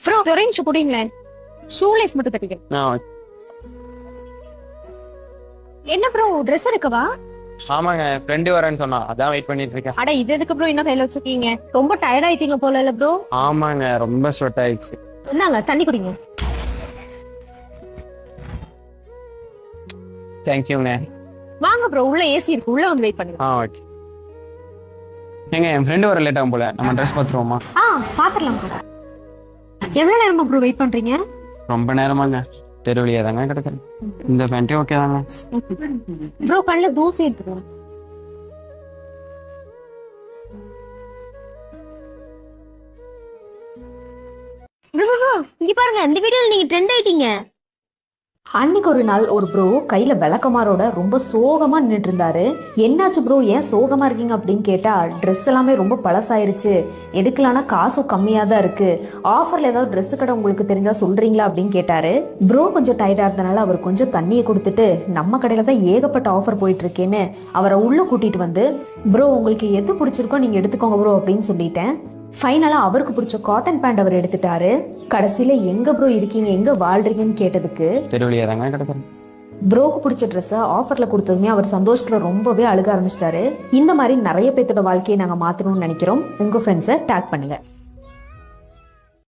Bro ஒரே நிமிஷம் புடிங்களேன். Shoelace மட்டும் கட்டிக்கிறேன். என்ன ப்ரோ Dress எடுக்கவா? ஆமாங்க, ஃப்ரெண்டு வரேன்னு சொன்னா, அதான் வெயிட் பண்ணிட்டு இருக்கேன். அட இது எதுக்கு ப்ரோ இன்னும் கையில வச்சிருக்கீங்க? ரொம்ப டயர்ட் ஆயிட்டீங்க போல இல்ல ப்ரோ? ஆமாங்க, ரொம்ப ஸ்வெட் ஆயிடுச்சு. என்னங்க தண்ணி குடிங்க. தேங்க்யூங்க. வாங்க ப்ரோ, உள்ள ஏசி இருக்கு, உள்ள வந்து வெயிட் பண்ணுங்க. ஓகே. ஏங்க, என் ஃப்ரெண்டு வர லேட் ஆகும் போல, நம்ம ட்ரெஸ் பார்த்துருவோமா? பாத்துடலாம் ப்ரோ. எவ்வளவு நேரமா ப்ரோ வெயிட் பண்றீங்க? ரொம்ப நேரமாங்க, தெருவழியா தாங்க கிடக்குறேன். இந்த பேண்ட்டே ஓகே தாங்க. ப்ரோ கண்ணுல தூசி இருக்கு. இங்க பாருங்க, இந்த வீடியோல நீங்க ட்ரெண்ட் ஆயிட்டீங்க. அன்னைக்கு ஒரு நாள் ஒரு ப்ரோ கையில விளக்கமாரோட ரொம்ப சோகமா நின்றுட்டு இருந்தாரு. என்னாச்சு ப்ரோ, ஏன் சோகமா இருக்கீங்க அப்படின்னு கேட்டா, ட்ரெஸ் எல்லாமே ரொம்ப பழசாயிருச்சு, எடுக்கலான்னா காசும் கம்மியா தான் இருக்கு, ஆஃபர்ல ஏதாவது ட்ரெஸ் கடை உங்களுக்கு தெரிஞ்சா சொல்றீங்களா அப்படின்னு கேட்டாரு. ப்ரோ கொஞ்சம் டயர்டா இருந்தனால அவர் கொஞ்சம் தண்ணியை கொடுத்துட்டு, நம்ம கடையில தான் ஏகப்பட்ட ஆஃபர் போயிட்டு இருக்கேன்னு அவரை உள்ள கூட்டிட்டு வந்து, ப்ரோ உங்களுக்கு எது பிடிச்சிருக்கோ நீங்க எடுத்துக்கோங்க ப்ரோ அப்படின்னு சொல்லிட்டேன். ஃபைனலாக அவருக்கு பிடிச்ச காட்டன் பேண்ட் அவர் எடுத்துட்டாரு. கடைசியில எங்க ப்ரோ இருக்கீங்க, எங்க வாழ்றீங்கன்னு கேட்டதுக்கு தெருவழியா தாங்க கிடக்குறேன். ப்ரோக்கு பிடிச்ச ட்ரெஸ்ஸை ஆஃபர்ல கொடுத்ததுமே அவர் சந்தோஷத்துல ரொம்பவே அழுக ஆரம்பிச்சிட்டாரு. இந்த மாதிரி நிறைய பேர்த்தோட வாழ்க்கையை நாங்க மாத்தணும்னு நினைக்கிறோம். உங்க ஃப்ரெண்ட்ஸை டேக் பண்ணுங்க.